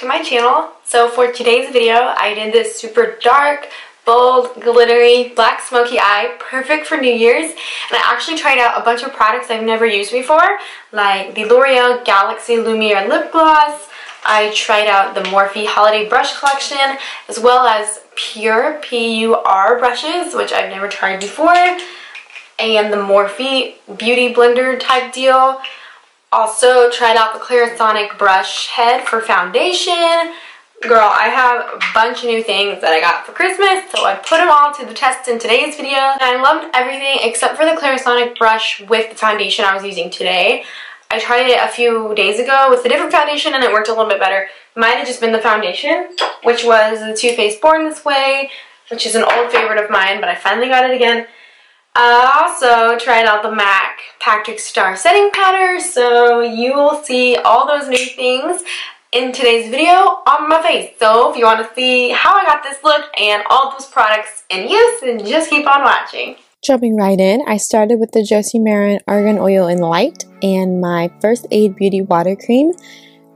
to my channel. So for today's video, I did this super dark, bold, glittery, black smoky eye, perfect for New Year's. And I actually tried out a bunch of products I've never used before, like the L'Oreal Galaxy Lumiere Lip Gloss. I tried out the Morphe Holiday Brush Collection, as well as Pure, P-U-R brushes, which I've never tried before, and the Morphe Beauty Blender type deal. Also tried out the Clarisonic brush head for foundation. Girl, I have a bunch of new things that I got for Christmas, so I put them all to the test in today's video. And I loved everything except for the Clarisonic brush with the foundation I was using today. I tried it a few days ago with a different foundation and it worked a little bit better. Might have just been the foundation, which was the Too Faced Born This Way, which is an old favorite of mine, but I finally got it again. I also tried out the MAC Patrick Star Setting Powder, so you will see all those new things in today's video on my face. So if you want to see how I got this look and all those products in use, then just keep on watching. Jumping right in, I started with the Josie Maran Argan Oil in Light and my First Aid Beauty Water Cream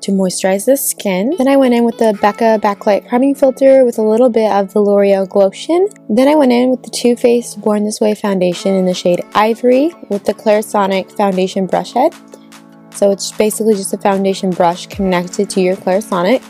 to moisturize the skin. Then I went in with the Becca Backlight Priming Filter with a little bit of the L'Oreal Glotion. Then I went in with the Too Faced Born This Way foundation in the shade Ivory with the Clarisonic Foundation Brush Head. So it's basically just a foundation brush connected to your Clarisonic.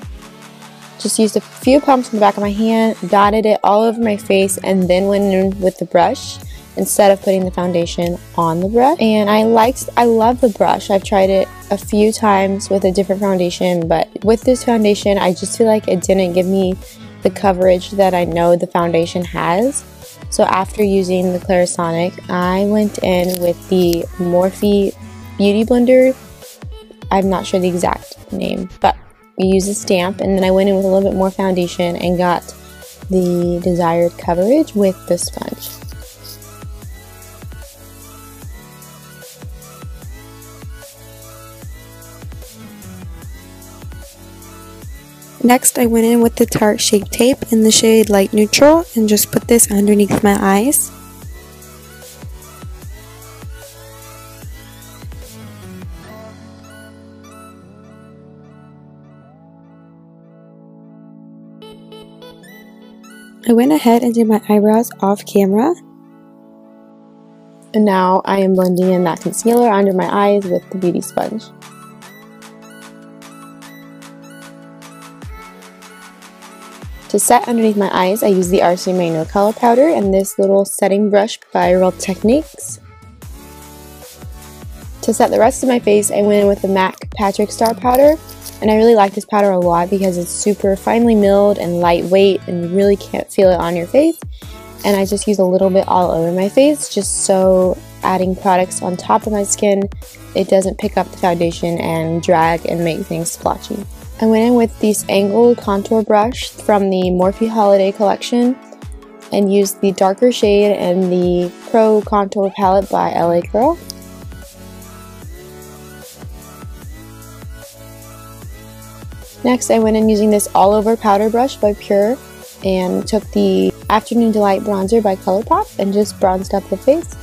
Just used a few pumps in the back of my hand, dotted it all over my face, and then went in with the brush instead of putting the foundation on the brush. And I love the brush. I've tried it a few times with a different foundation, but with this foundation, I just feel like it didn't give me the coverage that I know the foundation has. So after using the Clarisonic, I went in with the Morphe Beauty Blender. I'm not sure the exact name, but you use a stamp, and then I went in with a little bit more foundation and got the desired coverage with the sponge. Next, I went in with the Tarte Shape Tape in the shade Light Neutral and just put this underneath my eyes. I went ahead and did my eyebrows off camera. And now I am blending in that concealer under my eyes with the beauty sponge. To set underneath my eyes, I use the RCMA No Color Powder and this little setting brush by Real Techniques. To set the rest of my face, I went in with the MAC Patrick Star Powder, and I really like this powder a lot because it's super finely milled and lightweight and you really can't feel it on your face. And I just use a little bit all over my face just so adding products on top of my skin, it doesn't pick up the foundation and drag and make things splotchy. I went in with this angled contour brush from the Morphe Holiday Collection and used the darker shade and the Pro Contour Palette by LA Girl. Next, I went in using this all-over powder brush by Pure and took the Afternoon Delight bronzer by ColourPop and just bronzed up the face.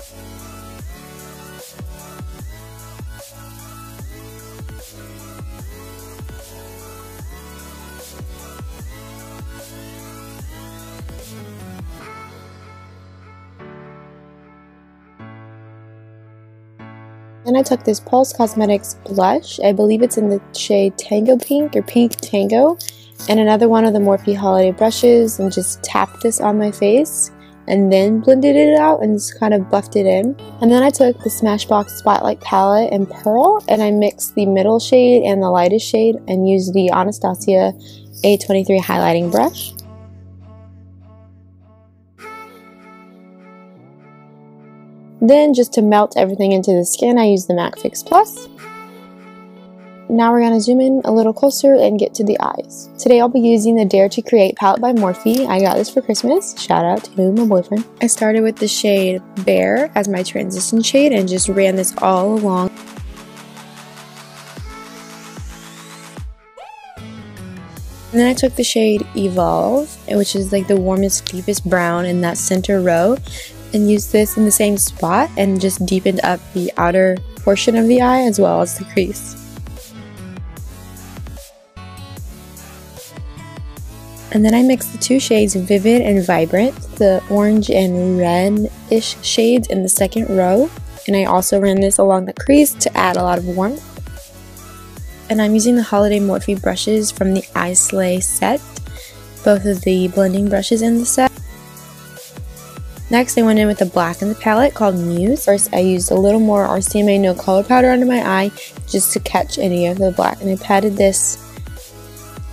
Then I took this Pulse Cosmetics blush, I believe it's in the shade Tango Pink or Pink Tango, and another one of the Morphe Holiday brushes, and just tapped this on my face and then blended it out and just kind of buffed it in. And then I took the Smashbox Spotlight palette in Pearl and I mixed the middle shade and the lightest shade and used the Anastasia A23 highlighting brush. Then, just to melt everything into the skin, I used the MAC Fix Plus. Now we're going to zoom in a little closer and get to the eyes. Today I'll be using the Dare to Create palette by Morphe. I got this for Christmas. Shout out to my boyfriend. I started with the shade Bear as my transition shade and just ran this all along. And then I took the shade Evolve, which is like the warmest, deepest brown in that center row, and used this in the same spot and just deepened up the outer portion of the eye as well as the crease. And then I mixed the two shades Vivid and Vibrant, the orange and red-ish shades in the second row. And I also ran this along the crease to add a lot of warmth. And I'm using the Holiday Morphe brushes from the I Slay set, both of the blending brushes in the set. Next I went in with a black in the palette called Muse. First I used a little more RCMA No Color Powder under my eye just to catch any of the black. And I patted this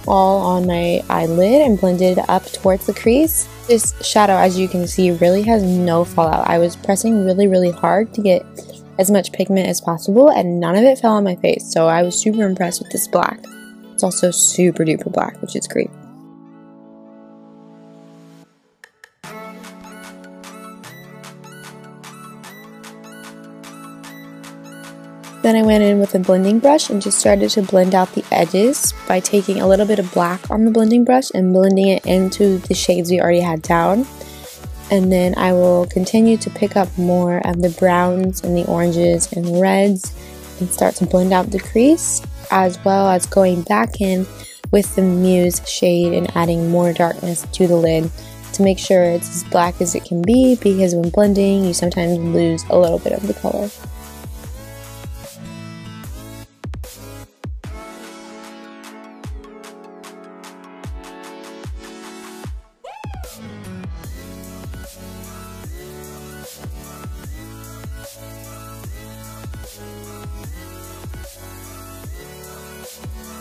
all on my eyelid and blended it up towards the crease. This shadow, as you can see, really has no fallout. I was pressing really hard to get as much pigment as possible and none of it fell on my face, so I was super impressed with this black. It's also super duper black, which is great. Then I went in with a blending brush and just started to blend out the edges by taking a little bit of black on the blending brush and blending it into the shades we already had down. And then I will continue to pick up more of the browns and the oranges and reds and start to blend out the crease, as well as going back in with the Muse shade and adding more darkness to the lid to make sure it's as black as it can be, because when blending you sometimes lose a little bit of the color.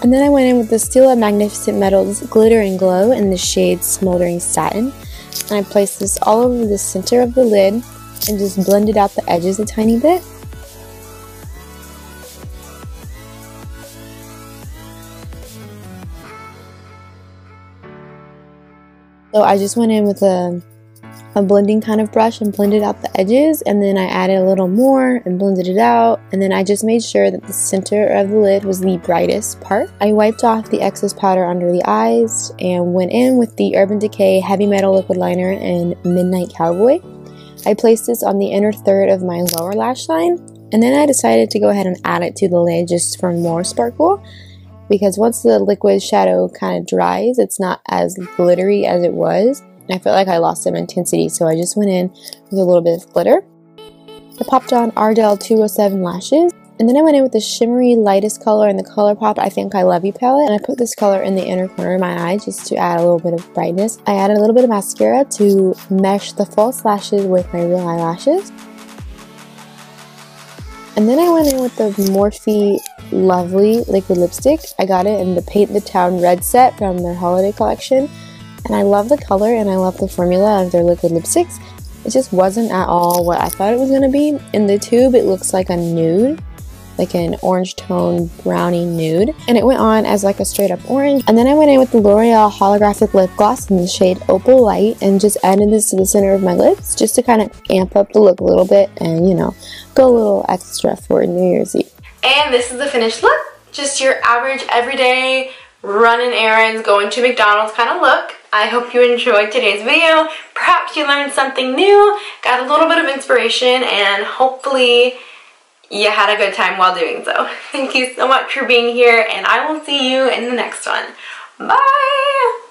And then I went in with the Stila Magnificent Metals Glitter and Glow in the shade Smoldering Satin. And I placed this all over the center of the lid and just blended out the edges a tiny bit. So I just went in with a blending kind of brush and blended out the edges, and then I added a little more and blended it out, and then I just made sure that the center of the lid was the brightest part. I wiped off the excess powder under the eyes and went in with the Urban Decay Heavy Metal Liquid Liner in Midnight Cowboy. I placed this on the inner third of my lower lash line, and then I decided to go ahead and add it to the lid just for more sparkle, because once the liquid shadow kind of dries, it's not as glittery as it was. I felt like I lost some intensity, so I just went in with a little bit of glitter. I popped on Ardell 207 lashes, and then I went in with the shimmery lightest color in the ColourPop I Think I Love You palette, and I put this color in the inner corner of my eye just to add a little bit of brightness. I added a little bit of mascara to mesh the false lashes with my real eyelashes. And then I went in with the Morphe Lovely liquid lipstick. I got it in the Paint the Town Red set from their holiday collection. And I love the color and I love the formula of their liquid lipsticks. It just wasn't at all what I thought it was going to be. In the tube it looks like a nude, like an orange tone brownie nude. And it went on as like a straight up orange. And then I went in with the L'Oreal holographic lip gloss in the shade Opal Light and just added this to the center of my lips just to kind of amp up the look a little bit and, you know, go a little extra for New Year's Eve. And this is the finished look. Just your average everyday running errands, going to McDonald's kind of look. I hope you enjoyed today's video. Perhaps you learned something new, got a little bit of inspiration, and hopefully you had a good time while doing so. Thank you so much for being here, and I will see you in the next one. Bye!